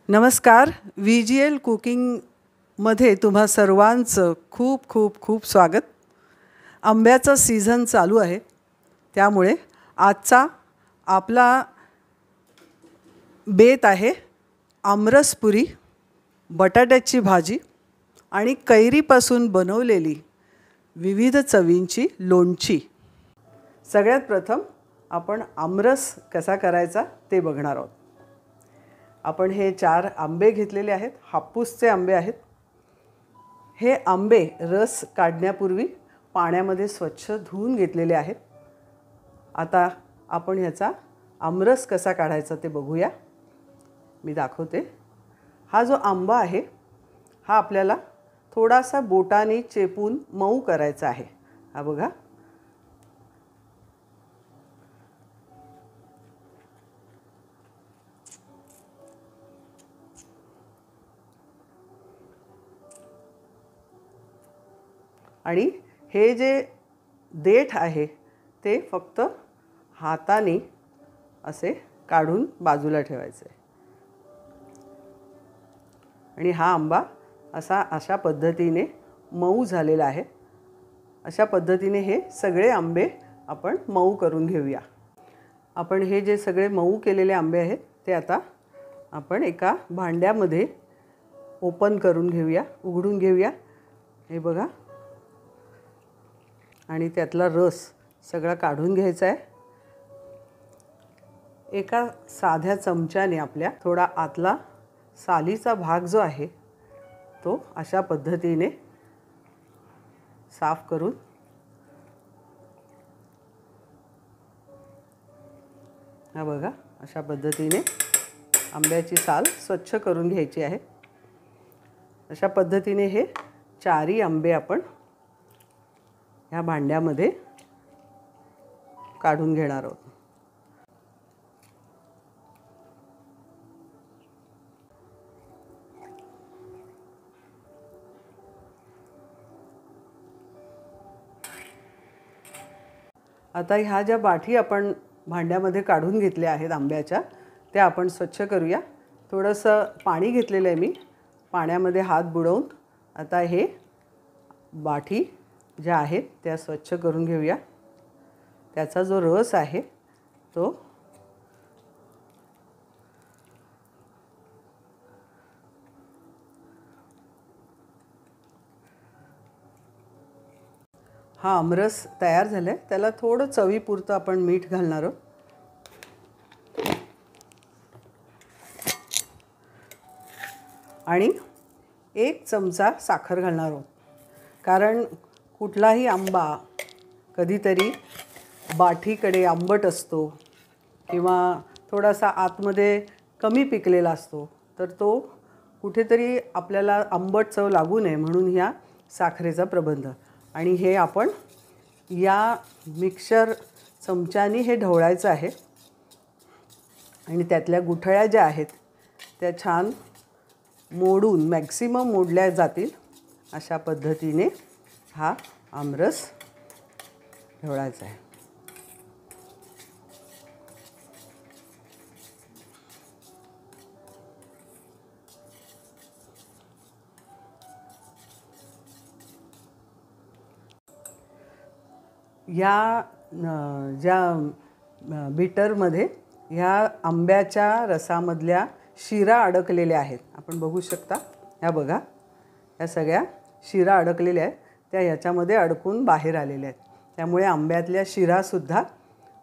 नमस्कार. VGL कुकिंगमध्ये तुम्हा सर्वांचं खूप खूप खूप स्वागत. आंब्याचा सीझन चालू आहे, त्यामुळे आजचा आपला बेत आहे आमरसपुरी, बटाट्याची भाजी आणि कैरीपासून बनवलेली विविध चवींची लोणची. सगळ्यात प्रथम आपण आमरस कसा करायचा ते बघणार आहोत. आपण हे 4 आंबे घेतलेले आहेत. हापूसचे आंबे आहेत. हे आंबे रस काढण्यापूर्वी पाण्यामध्ये स्वच्छ धुवून घेतलेले आहेत. आता आपण ह्याचा आमरस कसा काढायचा ते बघूया. मी दाखवते. हा जो आंबा आहे हा आपल्याला थोडासा बोटाने चेपून मऊ करायचा आहे. हा बघा. आणि हे जे देठ आहे ते फक्त हाताने असे काढून बाजूला ठेवायचे. आणि हा आंबा अशा पद्धतीने मऊ झालेला आहे. अशा पद्धतीने हे सगळे आंबे आपण मऊ करून घेऊया. आपण हे जे सगळे मऊ केलेले आंबे आहेत ते आता आपण एका भांड्यामध्ये ओपन करून घेऊया, उघडून घेऊया. हे बघा. आणि त्यातला रस सगळा काढून घ्यायचा आहे. एका साध्या चमच्याने आपल्या थोडा आतला सालीचा भाग जो आहे तो अशा पद्धतीने साफ करून हा बघा. अशा पद्धतीने आंब्याची साल स्वच्छ करून घ्यायची आहे. अशा पद्धतीने हे 4ही आंबे आपण ह्या भांड्यामध्ये काढून घेणार आहोत. आता ह्या ज्या बाठी आपण भांड्यामध्ये काढून घेतल्या आहेत आंब्याच्या त्या आपण स्वच्छ करूया. थोडंसं पाणी घेतलेलं आहे मी. पाण्यामध्ये हात बुडवून आता हे बाठी ज्या आहेत त्या स्वच्छ करून घेऊया. त्याचा जो रस आहे तो हा आमरस तयार झाला आहे. त्याला थोडं चवीपुरतं आपण मीठ घालणार आहोत. आणि 1 चमचा साखर घालणार आहोत. कारण कुठलाही आंबा कधीतरी बाठीकडे आंबट असतो किंवा थोडासा आतमध्ये कमी पिकलेला असतो, तर तो कुठेतरी आपल्याला आंबट चव लागू नये म्हणून ह्या साखरेचा प्रबंध. आणि हे आपण या मिक्सर चमच्याने हे ढवळायचं आहे. आणि त्यातल्या गुठळ्या ज्या आहेत त्या छान मोडून मॅक्सिमम मोडल्या जातील अशा पद्धतीने हा आमरस ढवळायचा आहे. या ज्या बीटरमध्ये ह्या आंब्याच्या रसामधल्या शिरा अडकलेल्या आहेत. आपण बघू शकता. ह्या बघा. ह्या सगळ्या शिरा अडकलेल्या आहेत त्या ह्याच्यामध्ये अडकून बाहेर आलेल्या आहेत. त्यामुळे आंब्यातल्या शिरासुद्धा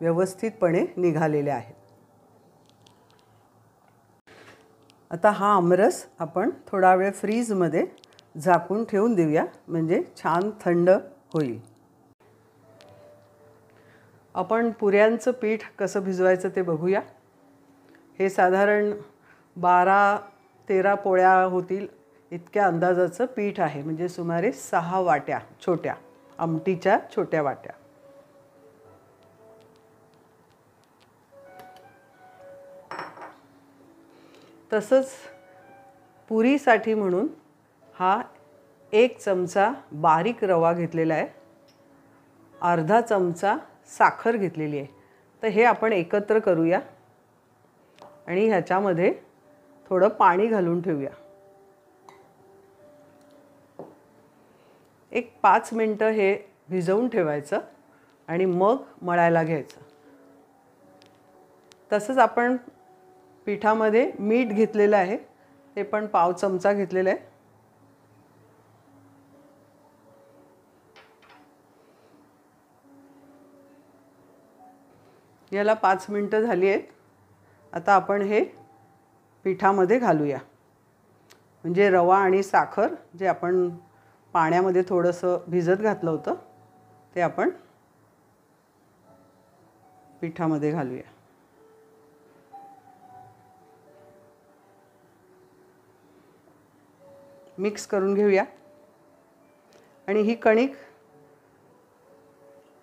व्यवस्थितपणे निघालेल्या आहेत. आता हा आमरस आपण थोडा वेळ फ्रीजमध्ये झाकून ठेवून देऊया, म्हणजे छान थंड होईल. आपण पुऱ्यांचं पीठ कसं भिजवायचं ते बघूया. हे साधारण 12-13 पोळ्या होतील इतक्या अंदाजाचं पीठ आहे. म्हणजे सुमारे 6 वाट्या छोट्या आमटीच्या छोट्या वाट्या. तसंच पुरीसाठी म्हणून हा 1 चमचा बारीक रवा घेतलेला आहे. अर्धा चमचा साखर घेतलेली आहे. तर हे आपण एकत्र करूया आणि ह्याच्यामध्ये थोडं पाणी घालून ठेवूया. एक 5 मिनटं हे भिजवून ठेवायचं आणि मग मळायला घ्यायचं. तसंच आपण पिठामध्ये मीठ घेतलेलं आहे, ते पण पाव चमचा घेतलेलं आहे. याला 5 मिनटं झाली आहेत. आता आपण हे पिठामध्ये घालूया. म्हणजे रवा आणि साखर जे आपण पाण्यामध्ये थोडंसं भिजत घातलं होतं ते आपण पिठामध्ये घालूया. मिक्स करून घेऊया. आणि ही कणिक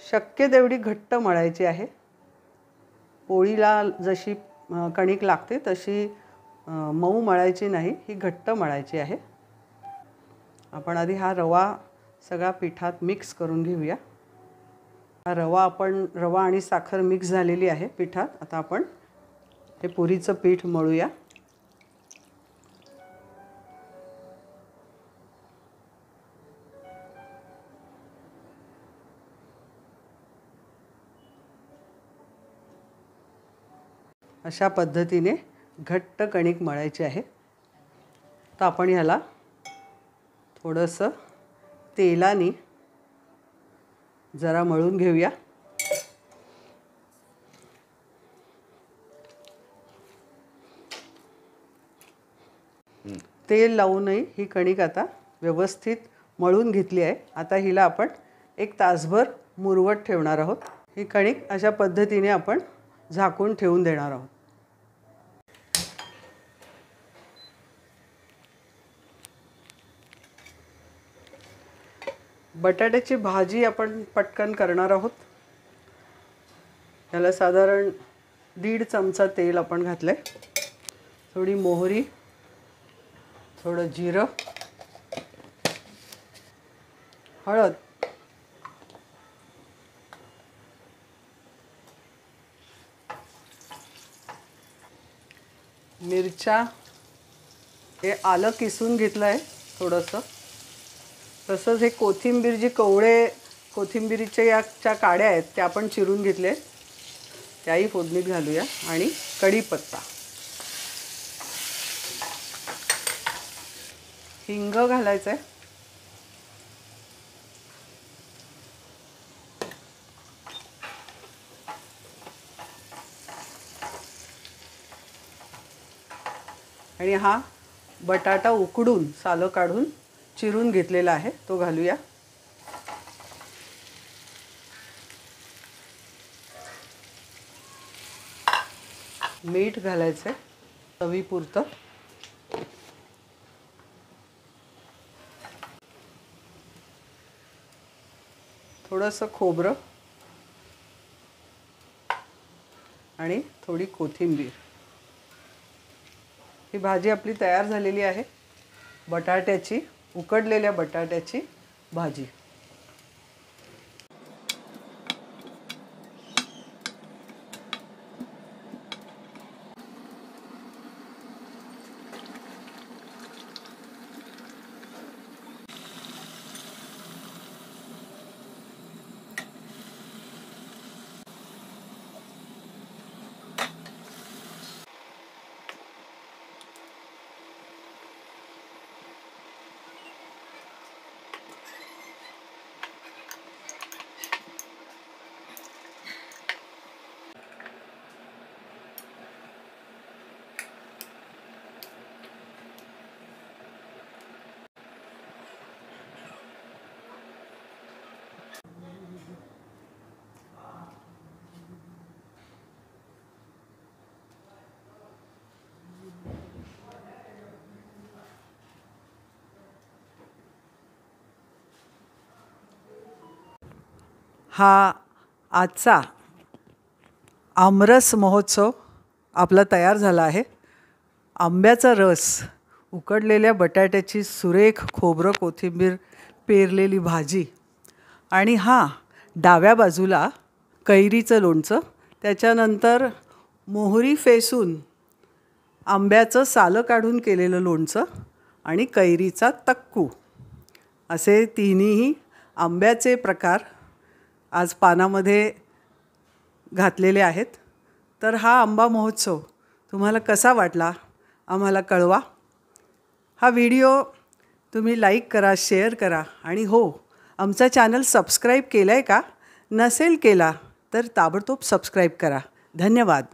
शक्य तेवढी घट्ट मळायची आहे. पोळीला जशी कणिक लागते तशी मऊ मळायची नाही, ही घट्ट मळायची आहे. आपण आधी हा रवा सगळा पिठात मिक्स करून घेऊया. हा रवा आणि साखर मिक्स झालेली आहे पिठात. आता आपण हे पुरीचं पीठ मळूया. अशा पद्धतीने घट्ट कणिक मळायची आहे. तर आपण ह्याला थोडंसं तेलाने जरा मळून घेऊया. तेल लावूनही ही कणिक आता व्यवस्थित मळून घेतली आहे. आता हिला आपण 1 तासभर मुरवत ठेवणार आहोत. ही कणिक अशा पद्धतीने आपण झाकून ठेवून देणार आहोत. बटाट्याची भाजी आपण पटकन करणार आहोत. याला साधारण 1.5 चमचा तेल आपण घातले. थोडी मोहरी, थोडं जिरं, हळद, मिरच्या, हे आलं किसून घेतलं आहे थोडंसं. तसंच हे कोथिंबीर, जी कोथिंबीरीच्या याच्या काड्या आहेत त्या आपण चिरून घेतले, त्याही फोडणीत घालूया. आणि कढीपत्ता, हिंग घालायचं आहे. आणि हा बटाटा उकडून सालं काढून चिरून घेतलेला आहे तो घालूया. मीठ घालायचं आहे चवीपुरतं. थोडंसं खोबरं आणि थोडी कोथिंबीर. ही भाजी आपली तयार झालेली आहे. बटाट्याची, उकडलेल्या बटाट्याची भाजी. हा आजचा आमरस महोत्सव आपला तयार झाला आहे. आंब्याचा रस, उकडलेल्या बटाट्याची सुरेख खोबरं कोथिंबीर पेरलेली भाजी आणि डाव्या बाजूला कैरीचं लोणचं, त्याच्यानंतर मोहरी फेसून आंब्याचं सालं काढून केलेलं लोणचं आणि कैरीचा तक्कू असे तिन्ही आंब्याचे प्रकार आज पानामध्ये घातलेले आहेत. तर हा आंबा महोत्सव तुम्हाला कसा वाटला आम्हाला कळवा. हा व्हिडिओ तुम्ही लाईक करा, शेअर करा आणि हो, आमचा चॅनल सबस्क्राईब केला आहे का? नसेल केला तर ताबडतोब सबस्क्राईब करा. धन्यवाद.